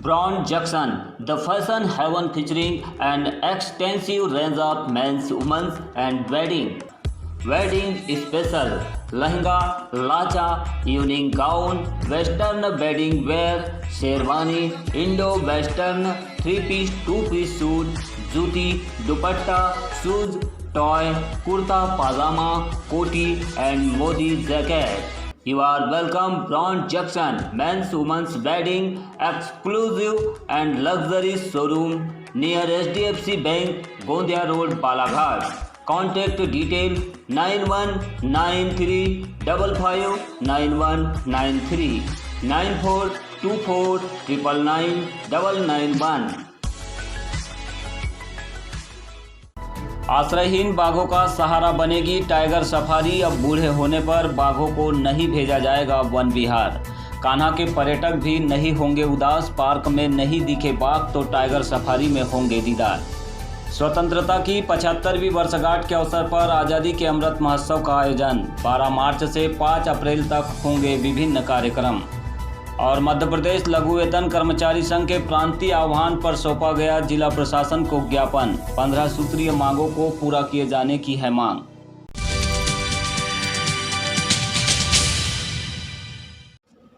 Brown Junction, the fashion haven featuring an extensive range of men's, women's and wedding special, lehenga, लाचा, evening gown, western wedding wear, sherwani, Indo-western, 3-piece, 2-piece suit, जूती, दुपट्टा, shoes, toy, kurta पाजामा, कोटी and Modi jacket. You are welcome Brown Junction, men's women's wedding exclusive and luxury showroom near HDFC Bank, Gondia Road, Balaghat. Contact detail 9193559193 9424999991। आश्रयहीन बाघों का सहारा बनेगी tiger safari. अब बूढ़े होने पर बाघों को नहीं भेजा जाएगा वन विहार। कान्हा के पर्यटक भी नहीं होंगे उदास। पार्क में नहीं दिखे बाघ तो टाइगर सफारी में होंगे दीदार। स्वतंत्रता की 75वीं वर्षगांठ के अवसर पर आज़ादी के अमृत महोत्सव का आयोजन 12 मार्च से 5 अप्रैल तक होंगे विभिन्न कार्यक्रम। और मध्य प्रदेश लघु वेतन कर्मचारी संघ के प्रांतीय आह्वान पर सौंपा गया जिला प्रशासन को ज्ञापन। 15 सूत्रीय मांगों को पूरा किए जाने की है मांग।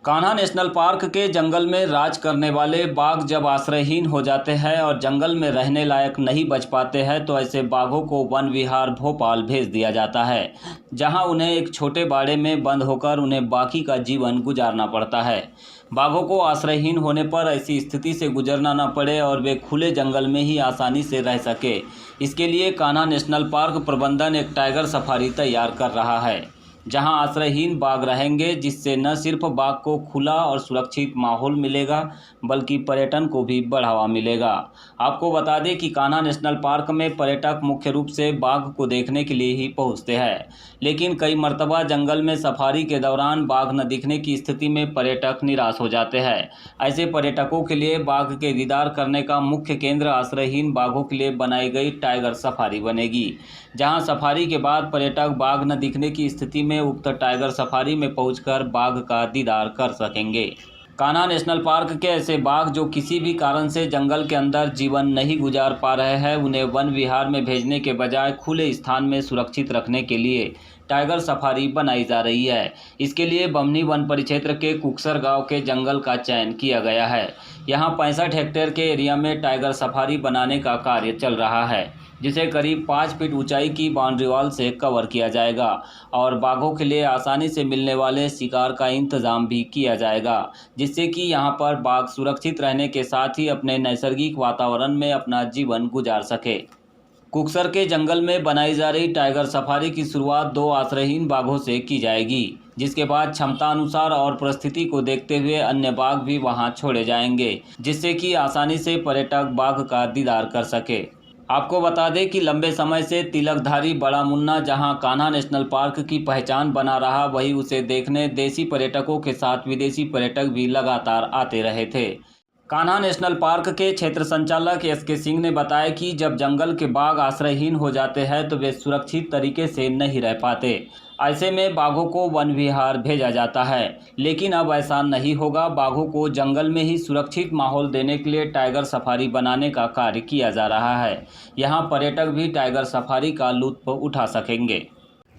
कान्हा नेशनल पार्क के जंगल में राज करने वाले बाघ जब आश्रयहीन हो जाते हैं और जंगल में रहने लायक नहीं बच पाते हैं तो ऐसे बाघों को वन विहार भोपाल भेज दिया जाता है, जहां उन्हें एक छोटे बाड़े में बंद होकर उन्हें बाकी का जीवन गुजारना पड़ता है। बाघों को आश्रयहीन होने पर ऐसी स्थिति से गुजरना न पड़े और वे खुले जंगल में ही आसानी से रह सके, इसके लिए कान्हा नेशनल पार्क प्रबंधन एक टाइगर सफारी तैयार कर रहा है, जहां आश्रयहीन बाघ रहेंगे, जिससे न सिर्फ बाघ को खुला और सुरक्षित माहौल मिलेगा बल्कि पर्यटन को भी बढ़ावा मिलेगा। आपको बता दें कि कान्हा नेशनल पार्क में पर्यटक मुख्य रूप से बाघ को देखने के लिए ही पहुंचते हैं, लेकिन कई मर्तबा जंगल में सफारी के दौरान बाघ न दिखने की स्थिति में पर्यटक निराश हो जाते हैं। ऐसे पर्यटकों के लिए बाघ के दीदार करने का मुख्य केंद्र आश्रयहीन बाघों के लिए बनाई गई टाइगर सफारी बनेगी, जहां सफारी के बाद पर्यटक बाघ न दिखने की स्थिति में उक्त टाइगर सफारी में पहुंचकर बाघ का दीदार कर सकेंगे। कान्हा नेशनल पार्क के ऐसे बाघ जो किसी भी कारण से जंगल के अंदर जीवन नहीं गुजार पा रहे हैं, उन्हें वन विहार में भेजने के बजाय खुले स्थान में सुरक्षित रखने के लिए टाइगर सफारी बनाई जा रही है। इसके लिए बमनी वन परिक्षेत्र के कुक्सर गांव के जंगल का चयन किया गया है। यहां 65 हेक्टेयर के एरिया में टाइगर सफारी बनाने का कार्य चल रहा है, जिसे करीब 5 फीट ऊंचाई की बाउंड्री वॉल से कवर किया जाएगा और बाघों के लिए आसानी से मिलने वाले शिकार का इंतजाम भी किया जाएगा, जिससे कि यहां पर बाघ सुरक्षित रहने के साथ ही अपने नैसर्गिक वातावरण में अपना जीवन गुजार सके। कुक्सर के जंगल में बनाई जा रही टाइगर सफारी की शुरुआत 2 आश्रयहीन बाघों से की जाएगी, जिसके बाद क्षमता अनुसार और परिस्थिति को देखते हुए अन्य बाघ भी वहां छोड़े जाएंगे, जिससे कि आसानी से पर्यटक बाघ का दीदार कर सके। आपको बता दें कि लंबे समय से तिलकधारी बड़ा मुन्ना जहां कान्हा नेशनल पार्क की पहचान बना रहा, वहीं उसे देखने देसी पर्यटकों के साथ विदेशी पर्यटक भी लगातार आते रहे थे। कान्हा नेशनल पार्क के क्षेत्र संचालक SK सिंह ने बताया कि जब जंगल के बाघ आश्रयहीन हो जाते हैं तो वे सुरक्षित तरीके से नहीं रह पाते। ऐसे में बाघों को वन विहार भेजा जाता है, लेकिन अब ऐसा नहीं होगा। बाघों को जंगल में ही सुरक्षित माहौल देने के लिए टाइगर सफारी बनाने का कार्य किया जा रहा है। यहाँ पर्यटक भी टाइगर सफारी का लुत्फ उठा सकेंगे।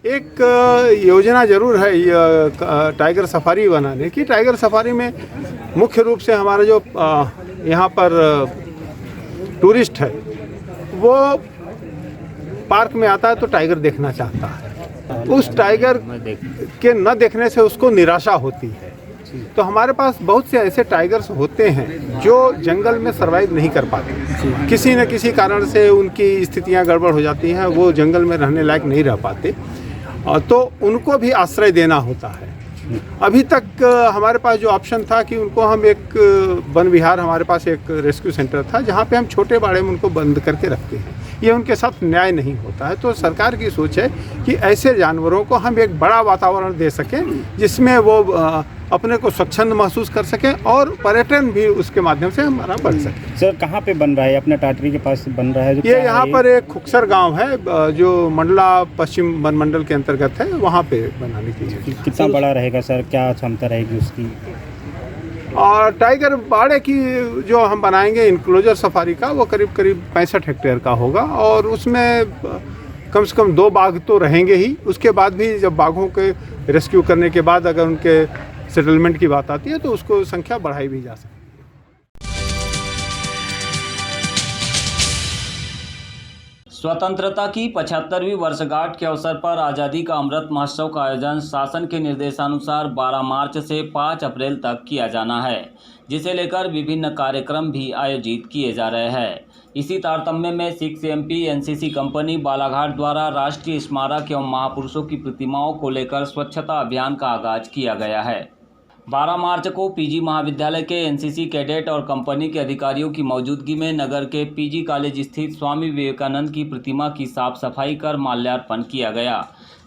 एक योजना जरूर है टाइगर सफारी बनाने की। टाइगर सफारी में मुख्य रूप से हमारा जो यहाँ पर टूरिस्ट है वो पार्क में आता है तो टाइगर देखना चाहता है। उस टाइगर के न देखने से उसको निराशा होती है। तो हमारे पास बहुत से ऐसे टाइगर्स होते हैं जो जंगल में सर्वाइव नहीं कर पाते, किसी न किसी कारण से उनकी स्थितियाँ गड़बड़ हो जाती हैं, वो जंगल में रहने लायक नहीं रह पाते, तो उनको भी आश्रय देना होता है। अभी तक हमारे पास जो ऑप्शन था कि उनको हम एक वन विहार, हमारे पास एक रेस्क्यू सेंटर था जहाँ पे हम छोटे बाड़े में उनको बंद करके रखते हैं, ये उनके साथ न्याय नहीं होता है। तो सरकार की सोच है कि ऐसे जानवरों को हम एक बड़ा वातावरण दे सकें जिसमें वो अपने को स्वच्छंद महसूस कर सकें और पर्यटन भी उसके माध्यम से हमारा बढ़ सके। सर कहाँ पे बन रहा है? अपने टाटरी के पास बन रहा है? ये यहाँ पर एक खुक्सर गांव है जो मंडला पश्चिम वन मंडल के अंतर्गत है, वहाँ पे बनाने की। कितना बड़ा रहेगा सर? क्या क्षमता रहेगी उसकी? और टाइगर बाड़े की जो हम बनाएंगे इंक्लोजर सफारी का, वो करीब करीब 65 हेक्टेयर का होगा और उसमें कम से कम 2 बाघ तो रहेंगे ही। उसके बाद भी जब बाघों के रेस्क्यू करने के बाद अगर उनके सेटलमेंट की बात आती है तो उसको संख्या बढ़ाई भी जा सकती है। स्वतंत्रता की 75वीं वर्षगांठ के अवसर पर आज़ादी का अमृत महोत्सव का आयोजन शासन के निर्देशानुसार 12 मार्च से 5 अप्रैल तक किया जाना है, जिसे लेकर विभिन्न कार्यक्रम भी आयोजित किए जा रहे हैं। इसी तारतम्य में 6MP NCC कंपनी बालाघाट द्वारा राष्ट्रीय स्मारक एवं महापुरुषों की प्रतिमाओं को लेकर स्वच्छता अभियान का आगाज किया गया है। 12 मार्च को पीजी महाविद्यालय के एनसीसी कैडेट और कंपनी के अधिकारियों की मौजूदगी में नगर के पीजी कॉलेज स्थित स्वामी विवेकानंद की प्रतिमा की साफ सफाई कर माल्यार्पण किया गया।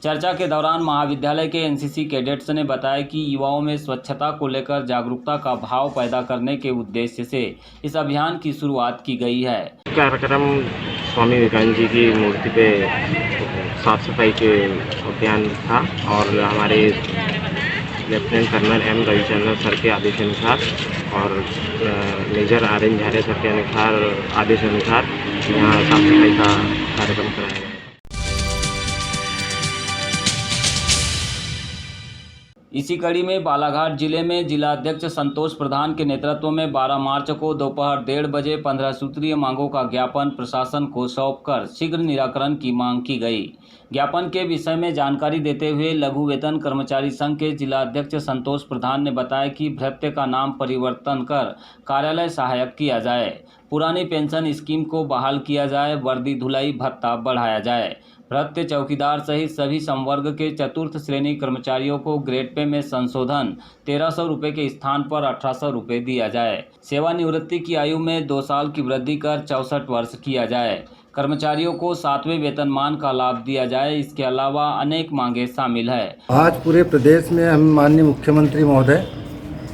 चर्चा के दौरान महाविद्यालय के एनसीसी कैडेट्स ने बताया कि युवाओं में स्वच्छता को लेकर जागरूकता का भाव पैदा करने के उद्देश्य से इस अभियान की शुरुआत की गई है। कार्यक्रम स्वामी विवेकानंद जी की मूर्ति पे साफ सफाई के अभियान था और हमारे lieutenant colonel M Ravichandran sir के आदेशानुसार और मेजर RN झारे सर के आदेशानुसार यहाँ साफ सफाई का कार्यक्रम कराया गया। इसी कड़ी में बालाघाट जिले में जिला अध्यक्ष संतोष प्रधान के नेतृत्व में 12 मार्च को दोपहर 1:30 बजे 15 सूत्रीय मांगों का ज्ञापन प्रशासन को सौंपकर शीघ्र निराकरण की मांग की गई। ज्ञापन के विषय में जानकारी देते हुए लघु वेतन कर्मचारी संघ के जिला अध्यक्ष संतोष प्रधान ने बताया कि भृत्य का नाम परिवर्तन कर कार्यालय सहायक किया जाए, पुरानी पेंशन स्कीम को बहाल किया जाए, वर्दी धुलाई भत्ता बढ़ाया जाए, भृत्य चौकीदार सहित सभी संवर्ग के चतुर्थ श्रेणी कर्मचारियों को ग्रेड पे में संशोधन 1300 रुपये के स्थान पर 1800 रुपये दिया जाए, सेवानिवृत्ति की आयु में 2 साल की वृद्धि कर 64 वर्ष किया जाए, कर्मचारियों को 7वें वेतनमान का लाभ दिया जाए। इसके अलावा अनेक मांगे शामिल है। आज पूरे प्रदेश में हम माननीय मुख्यमंत्री महोदय,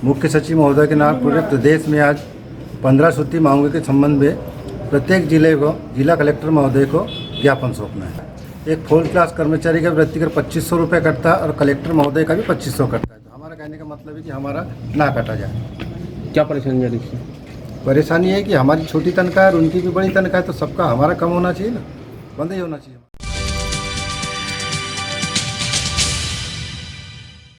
मुख्य सचिव महोदय के नाम पूरे प्रदेश में आज 15 सूत्री मांगों के संबंध में प्रत्येक जिले को जिला कलेक्टर महोदय को ज्ञापन सौंपना है। एक फोर्थ क्लास कर्मचारी का व्यक्तिगत 2500 रुपये कटता है और कलेक्टर महोदय का भी 2500 कटता है। तो हमारा कहने का मतलब है कि हमारा ना काटा जाए। क्या परेशानी है इससे? परेशानी है कि हमारी छोटी तनख्वाह है और उनकी भी बड़ी तनख्वाह है, तो सबका हमारा कम होना चाहिए ना, बंद ही होना चाहिए।